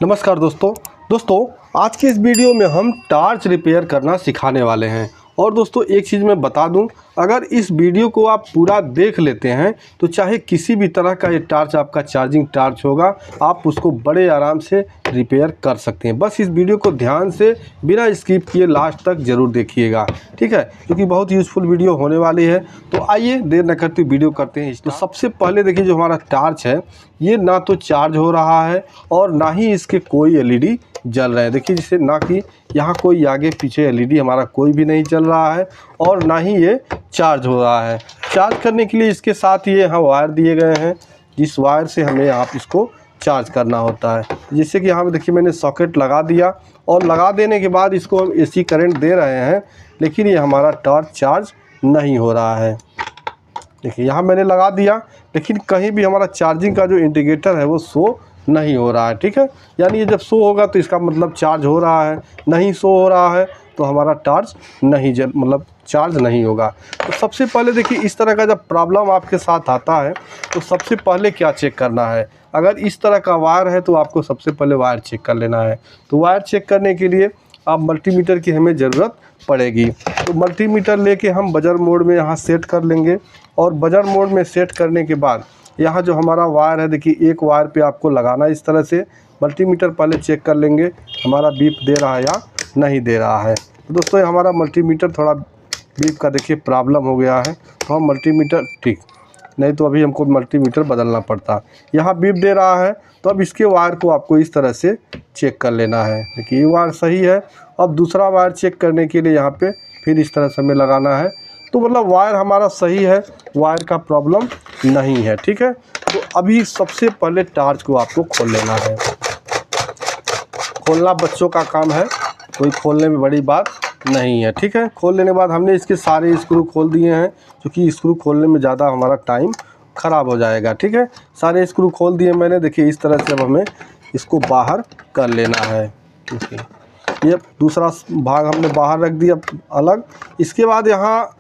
नमस्कार दोस्तों आज के इस वीडियो में हम टार्च रिपेयर करना सिखाने वाले हैं। और दोस्तों एक चीज़ मैं बता दूं, अगर इस वीडियो को आप पूरा देख लेते हैं तो चाहे किसी भी तरह का ये टार्च आपका चार्जिंग टार्च होगा, आप उसको बड़े आराम से रिपेयर कर सकते हैं। बस इस वीडियो को ध्यान से बिना स्किप किए लास्ट तक ज़रूर देखिएगा, ठीक है, क्योंकि बहुत यूज़फुल वीडियो होने वाली है। तो आइए देर न करते वीडियो करते हैं। तो सबसे पहले देखिए, जो हमारा टार्च है ये ना तो चार्ज हो रहा है और ना ही इसके कोई एलईडी जल रहा है। देखिए जिससे ना कि यहाँ कोई आगे पीछे एलईडी हमारा कोई भी नहीं चल रहा है और ना ही ये चार्ज हो रहा है। चार्ज करने के लिए इसके साथ ये यहाँ वायर दिए गए हैं, जिस वायर से हमें आप इसको चार्ज करना होता है। जिससे कि यहाँ पे देखिए मैंने सॉकेट लगा दिया और लगा देने के बाद इसको हम एसी करंट दे रहे हैं, लेकिन ये हमारा टॉर्च चार्ज नहीं हो रहा है। देखिए यहाँ मैंने लगा दिया, लेकिन कहीं भी हमारा चार्जिंग का जो इंडिकेटर है वो शो नहीं हो रहा है, ठीक है। यानी ये जब शो होगा तो इसका मतलब चार्ज हो रहा है, नहीं शो हो रहा है तो हमारा टार्च नहीं चार्ज नहीं होगा। तो सबसे पहले देखिए, इस तरह का जब प्रॉब्लम आपके साथ आता है तो सबसे पहले क्या चेक करना है। अगर इस तरह का वायर है तो आपको सबसे पहले वायर चेक कर लेना है। तो वायर चेक करने के लिए आप मल्टीमीटर की हमें ज़रूरत पड़ेगी। तो मल्टीमीटर लेके हम बजर मोड में यहाँ सेट कर लेंगे और बजर मोड में सेट करने के बाद यहाँ जो हमारा वायर है, देखिए एक वायर पे आपको लगाना है इस तरह से। मल्टीमीटर पहले चेक कर लेंगे हमारा बीप दे रहा है या नहीं दे रहा है। तो दोस्तों ये हमारा मल्टीमीटर थोड़ा बीप का देखिए प्रॉब्लम हो गया है, तो हम मल्टीमीटर ठीक नहीं तो अभी हमको मल्टीमीटर बदलना पड़ता। यहाँ बीप दे रहा है तो अब इसके वायर को आपको इस तरह से चेक कर लेना है। देखिए ये वायर सही है। अब दूसरा वायर चेक करने के लिए यहाँ पे फिर इस तरह से हमें लगाना है। तो मतलब वायर हमारा सही है, वायर का प्रॉब्लम नहीं है, ठीक है। तो अभी सबसे पहले टार्च को आपको खोल लेना है। खोलना बच्चों का काम है, कोई खोलने में बड़ी बात नहीं है, ठीक है। खोल लेने के बाद हमने इसके सारे स्क्रू खोल दिए हैं, क्योंकि स्क्रू खोलने में ज़्यादा हमारा टाइम ख़राब हो जाएगा, ठीक है। सारे स्क्रू खोल दिए मैंने। देखिए इस तरह से अब हमें इसको बाहर कर लेना है। ये दूसरा भाग हमने बाहर रख दिया अलग। इसके बाद यहाँ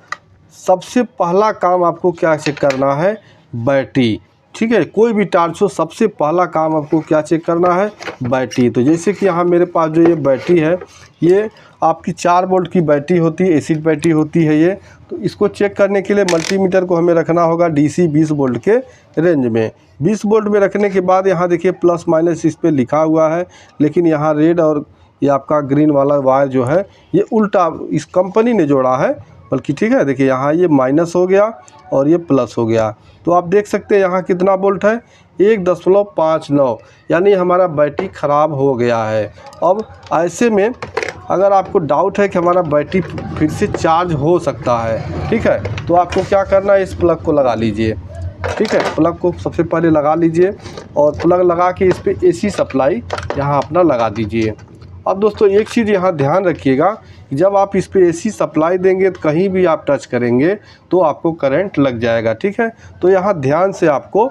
सबसे पहला काम आपको क्या चेक करना है, बैटरी, ठीक है। कोई भी टार्च हो, सबसे पहला काम आपको क्या चेक करना है, बैटरी। तो जैसे कि यहाँ मेरे पास जो ये बैटरी है, ये आपकी 4 वोल्ट की बैटरी होती है, एसिड बैटरी होती है ये। तो इसको चेक करने के लिए मल्टीमीटर को हमें रखना होगा डीसी 20 वोल्ट के रेंज में। 20 वोल्ट में रखने के बाद यहाँ देखिए प्लस माइनस इस पर लिखा हुआ है, लेकिन यहाँ रेड और ये आपका ग्रीन वाला वायर जो है ये उल्टा इस कंपनी ने जोड़ा है, बल्कि ठीक है। देखिए यहाँ ये माइनस हो गया और ये प्लस हो गया। तो आप देख सकते हैं यहाँ कितना वोल्ट है, 1.59, यानी हमारा बैटरी ख़राब हो गया है। अब ऐसे में अगर आपको डाउट है कि हमारा बैटरी फिर से चार्ज हो सकता है, ठीक है, तो आपको क्या करना है, इस प्लग को लगा लीजिए, ठीक है। प्लग को सबसे पहले लगा लीजिए और प्लग लगा के इस पर एसी सप्लाई यहाँ अपना लगा दीजिए। अब दोस्तों एक चीज़ यहाँ ध्यान रखिएगा कि जब आप इस पे एसी सप्लाई देंगे तो कहीं भी आप टच करेंगे तो आपको करंट लग जाएगा, ठीक है। तो यहाँ ध्यान से आपको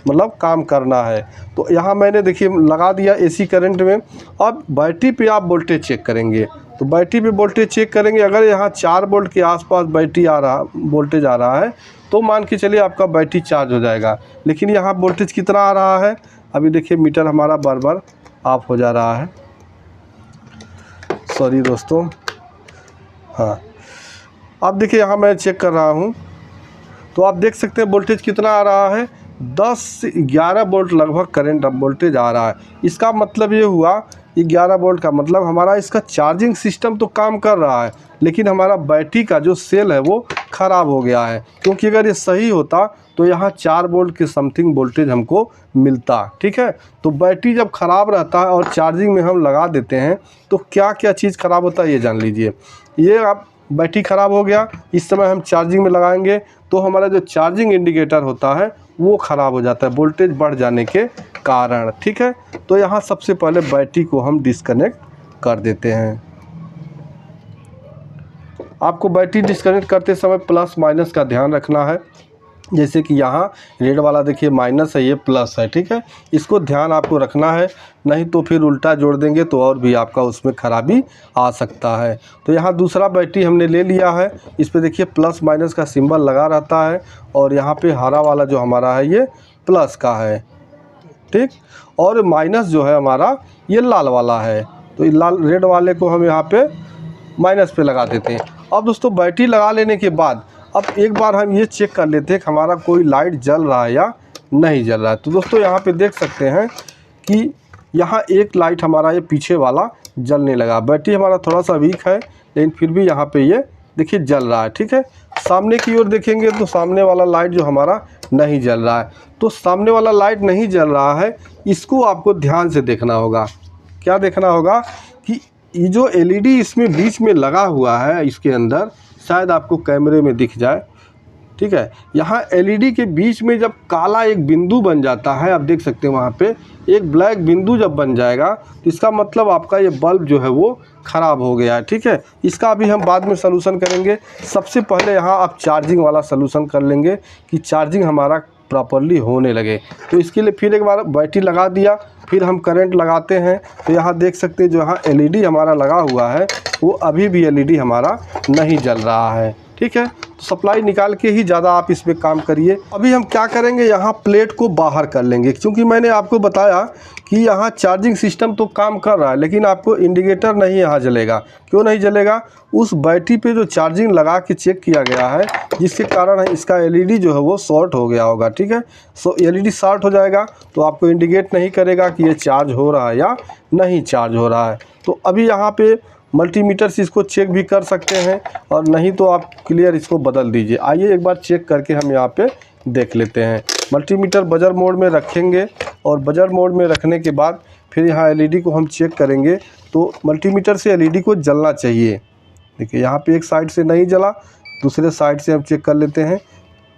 काम करना है। तो यहाँ मैंने देखिए लगा दिया एसी करंट में। अब बैटरी पे आप वोल्टेज चेक करेंगे। तो बैटरी पे वोल्टेज चेक करेंगे, अगर यहाँ 4 वोल्ट के आसपास वोल्टेज आ रहा है तो मान के चलिए आपका बैटरी चार्ज हो जाएगा। लेकिन यहाँ वोल्टेज कितना आ रहा है, अभी देखिए मीटर हमारा बार बार ऑफ हो जा रहा है, सॉरी दोस्तों। हाँ अब देखिए यहाँ मैं चेक कर रहा हूँ, तो आप देख सकते हैं वोल्टेज कितना आ रहा है, 10 से 11 वोल्ट लगभग करंट अब वोल्टेज आ रहा है। इसका मतलब ये हुआ, ये 11 वोल्ट का मतलब हमारा इसका चार्जिंग सिस्टम तो काम कर रहा है, लेकिन हमारा बैटरी का जो सेल है वो ख़राब हो गया है। क्योंकि अगर ये सही होता तो यहाँ 4 वोल्ट के समथिंग वोल्टेज हमको मिलता, ठीक है। तो बैटरी जब ख़राब रहता है और चार्जिंग में हम लगा देते हैं तो क्या क्या चीज़ ख़राब होता है ये जान लीजिए। ये आप बैटरी ख़राब हो गया, इस समय हम चार्जिंग में लगाएंगे तो हमारा जो चार्जिंग इंडिकेटर होता है वो ख़राब हो जाता है वोल्टेज बढ़ जाने के कारण, ठीक है। तो यहाँ सबसे पहले बैटरी को हम डिस्कनेक्ट कर देते हैं। आपको बैटरी डिस्कनेक्ट करते समय प्लस माइनस का ध्यान रखना है। जैसे कि यहाँ रेड वाला देखिए माइनस है, ये प्लस है, ठीक है। इसको ध्यान आपको रखना है, नहीं तो फिर उल्टा जोड़ देंगे तो और भी आपका उसमें खराबी आ सकता है। तो यहाँ दूसरा बैटरी हमने ले लिया है, इस पे देखिए प्लस माइनस का सिंबल लगा रहता है और यहाँ पे हरा वाला जो हमारा है ये प्लस का है, ठीक। और माइनस जो है हमारा ये लाल वाला है, तो ये लाल रेड वाले को हम यहाँ पे माइनस पे लगा देते हैं। अब दोस्तों बैटरी लगा लेने के बाद अब एक बार हम ये चेक कर लेते हैं कि हमारा कोई लाइट जल रहा है या नहीं जल रहा है। तो दोस्तों यहाँ पे देख सकते हैं कि यहाँ एक लाइट हमारा ये पीछे वाला जलने लगा। बैटरी हमारा थोड़ा सा वीक है, लेकिन फिर भी यहाँ पे ये देखिए जल रहा है, ठीक है। सामने की ओर देखेंगे तो सामने वाला लाइट जो हमारा नहीं जल रहा है। तो सामने वाला लाइट नहीं जल रहा है, इसको आपको ध्यान से देखना होगा। क्या देखना होगा कि ये जो एलईडी इसमें बीच में लगा हुआ है, इसके अंदर शायद आपको कैमरे में दिख जाए, ठीक है। यहाँ एलईडी के बीच में जब काला एक बिंदु बन जाता है, आप देख सकते हैं वहाँ पे एक ब्लैक बिंदु जब बन जाएगा, तो इसका मतलब आपका ये बल्ब जो है वो ख़राब हो गया है, ठीक है। इसका अभी हम बाद में सलूशन करेंगे। सबसे पहले यहाँ आप चार्जिंग वाला सलूशन कर लेंगे कि चार्जिंग हमारा प्रॉपरली होने लगे। तो इसके लिए फिर एक बार बैटरी लगा दिया, फिर हम करंट लगाते हैं। तो यहाँ देख सकते हैं जो यहाँ एलईडी हमारा लगा हुआ है वो अभी भी एलईडी हमारा नहीं जल रहा है, ठीक है। तो सप्लाई निकाल के ही ज़्यादा आप इस पे काम करिए। अभी हम क्या करेंगे, यहाँ प्लेट को बाहर कर लेंगे, क्योंकि मैंने आपको बताया कि यहाँ चार्जिंग सिस्टम तो काम कर रहा है, लेकिन आपको इंडिकेटर नहीं यहाँ जलेगा। क्यों नहीं जलेगा? उस बैटरी पे जो चार्जिंग लगा के चेक किया गया है, जिसके कारण इसका एलईडी जो है वो शॉर्ट हो गया होगा, ठीक है। सो एलईडी शॉर्ट हो जाएगा तो आपको इंडिकेट नहीं करेगा कि ये चार्ज हो रहा है या नहीं चार्ज हो रहा है। तो अभी यहाँ पे मल्टीमीटर से इसको चेक भी कर सकते हैं, और नहीं तो आप क्लियर इसको बदल दीजिए। आइए एक बार चेक करके हम यहाँ पे देख लेते हैं। मल्टीमीटर बजर मोड में रखेंगे, और बजर मोड में रखने के बाद फिर यहाँ एलईडी को हम चेक करेंगे। तो मल्टीमीटर से एलईडी को जलना चाहिए। देखिए यहाँ पे एक साइड से नहीं जला, दूसरे साइड से हम चेक कर लेते हैं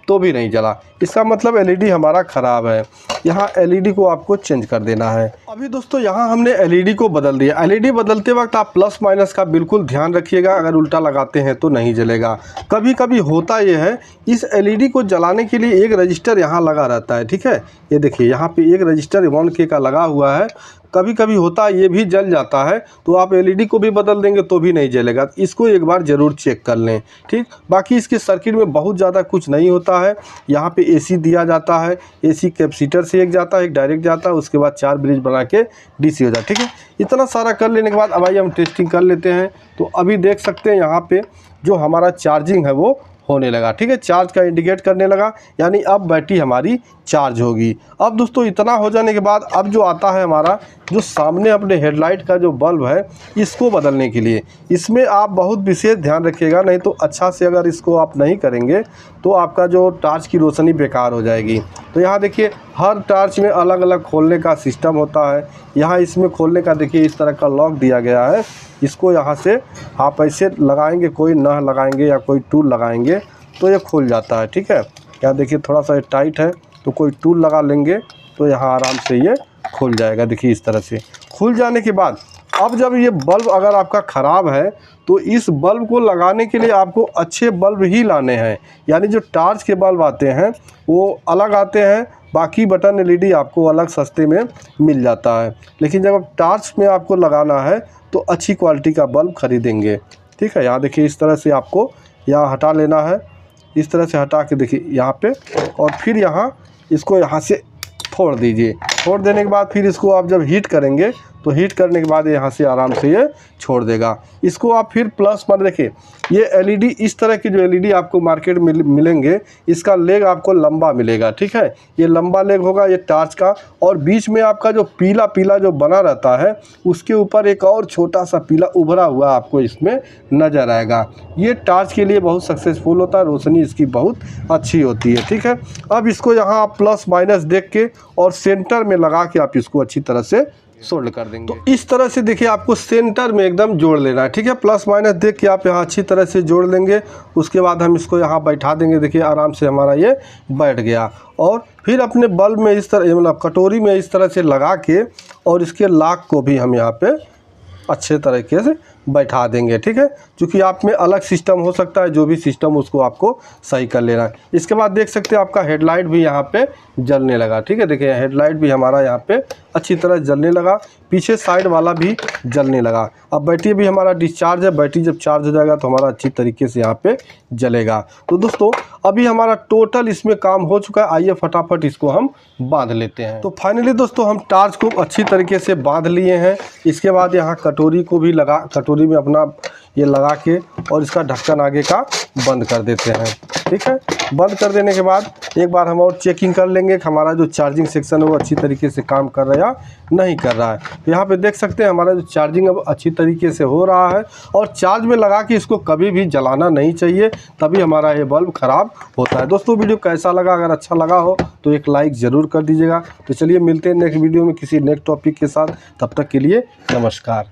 तो भी नहीं जला, इसका मतलब एलईडी हमारा ख़राब है। यहाँ एलईडी को आपको चेंज कर देना है। अभी दोस्तों यहाँ हमने एलईडी को बदल दिया। एलईडी बदलते वक्त आप प्लस माइनस का बिल्कुल ध्यान रखिएगा, अगर उल्टा लगाते हैं तो नहीं जलेगा। कभी कभी होता ये है, इस एलईडी को जलाने के लिए एक रजिस्टर यहाँ लगा रहता है, ठीक है। ये देखिए यहाँ पे एक रजिस्टर 1K का लगा हुआ है। कभी कभी होता है ये भी जल जाता है, तो आप एलईडी को भी बदल देंगे तो भी नहीं जलेगा। इसको एक बार ज़रूर चेक कर लें, ठीक। बाकी इसके सर्किट में बहुत ज़्यादा कुछ नहीं होता है। यहाँ पे एसी दिया जाता है, एसी कैपेसिटर से एक जाता है, एक डायरेक्ट जाता है, उसके बाद 4 ब्रिज बना के डीसी हो जाता है, ठीक है। इतना सारा कर लेने के बाद अब आइए हम टेस्टिंग कर लेते हैं। तो अभी देख सकते हैं यहाँ पे जो हमारा चार्जिंग है वो होने लगा, ठीक है। चार्ज का इंडिकेट करने लगा, यानी अब बैटरी हमारी चार्ज होगी। अब दोस्तों इतना हो जाने के बाद अब जो आता है हमारा जो सामने अपने हेडलाइट का जो बल्ब है, इसको बदलने के लिए इसमें आप बहुत विशेष ध्यान रखिएगा, नहीं तो अच्छा से अगर इसको आप नहीं करेंगे तो आपका जो टार्च की रोशनी बेकार हो जाएगी। तो यहाँ देखिए हर टार्च में अलग अलग खोलने का सिस्टम होता है। यहाँ इसमें खोलने का देखिए इस तरह का लॉक दिया गया है। इसको यहाँ से आप ऐसे लगाएंगे, कोई नह लगाएंगे या कोई टूल लगाएंगे तो ये खुल जाता है, ठीक है। यहाँ देखिए थोड़ा सा टाइट है, तो कोई टूल लगा लेंगे तो यहाँ आराम से ये खुल जाएगा। देखिए इस तरह से खुल जाने के बाद अब जब ये बल्ब अगर आपका ख़राब है तो इस बल्ब को लगाने के लिए आपको अच्छे बल्ब ही लाने हैं। यानी जो टार्च के बल्ब आते हैं वो अलग आते हैं, बाकी बटन एलईडी आपको अलग सस्ते में मिल जाता है। लेकिन जब टार्च में आपको लगाना है तो अच्छी क्वालिटी का बल्ब खरीदेंगे, ठीक है। यहाँ देखिए इस तरह से आपको यहाँ हटा लेना है, इस तरह से हटा के देखिए यहाँ पे, और फिर यहाँ इसको यहाँ से फोड़ दीजिए। फोड़ देने के बाद फिर इसको आप जब हीट करेंगे तो हीट करने के बाद यहाँ से आराम से ये छोड़ देगा। इसको आप फिर प्लस पर देखिए, ये एलईडी इस तरह की जो एलईडी आपको मार्केट में मिलेंगे, इसका लेग आपको लंबा मिलेगा, ठीक है। ये लंबा लेग होगा ये टार्च का, और बीच में आपका जो पीला पीला जो बना रहता है उसके ऊपर एक और छोटा सा पीला उभरा हुआ आपको इसमें नज़र आएगा। ये टार्च के लिए बहुत सक्सेसफुल होता है, रोशनी इसकी बहुत अच्छी होती है, ठीक है। अब इसको यहाँ आप प्लस माइनस देख के और सेंटर में लगा के आप इसको अच्छी तरह से सोल्ड कर देंगे। तो इस तरह से देखिए आपको सेंटर में एकदम जोड़ लेना है, ठीक है। प्लस माइनस देख के आप यहाँ अच्छी तरह से जोड़ लेंगे। उसके बाद हम इसको यहाँ बैठा देंगे। देखिए आराम से हमारा ये बैठ गया। और फिर अपने बल्ब में इस तरह मतलब कटोरी में इस तरह से लगा के और इसके लॉक को भी हम यहाँ पे अच्छे तरीके से बैठा देंगे। ठीक है, क्योंकि आप में अलग सिस्टम हो सकता है, जो भी सिस्टम उसको आपको सही कर लेना है। इसके बाद देख सकते हैं आपका हेडलाइट भी यहाँ पे जलने लगा। ठीक है, देखिए हेडलाइट भी हमारा यहाँ पे अच्छी तरह जलने लगा, पीछे साइड वाला भी जलने लगा। अब बैटरी भी हमारा डिस्चार्ज है, बैटरी जब चार्ज हो जाएगा तो हमारा अच्छी तरीके से यहाँ पे जलेगा। तो दोस्तों अभी हमारा टोटल इसमें काम हो चुका है। आइए फटाफट इसको हम बांध लेते हैं। तो फाइनली दोस्तों हम टार्च को अच्छी तरीके से बांध लिए हैं। इसके बाद यहाँ कटोरी को भी कटोरी में अपना ये लगा के और इसका ढक्कन आगे का बंद कर देते हैं। ठीक है, बंद कर देने के बाद एक बार हम और चेकिंग कर लेंगे कि हमारा जो चार्जिंग सेक्शन है वो अच्छी तरीके से काम कर रहा है या नहीं कर रहा है। तो यहाँ पे देख सकते हैं हमारा जो चार्जिंग अब अच्छी तरीके से हो रहा है, और चार्ज में लगा के इसको कभी भी जलाना नहीं चाहिए, तभी हमारा ये बल्ब ख़राब होता है। दोस्तों वीडियो कैसा लगा? अगर अच्छा लगा हो तो एक लाइक ज़रूर कर दीजिएगा। तो चलिए मिलते हैं नेक्स्ट वीडियो में किसी नेक्स्ट टॉपिक के साथ। तब तक के लिए नमस्कार।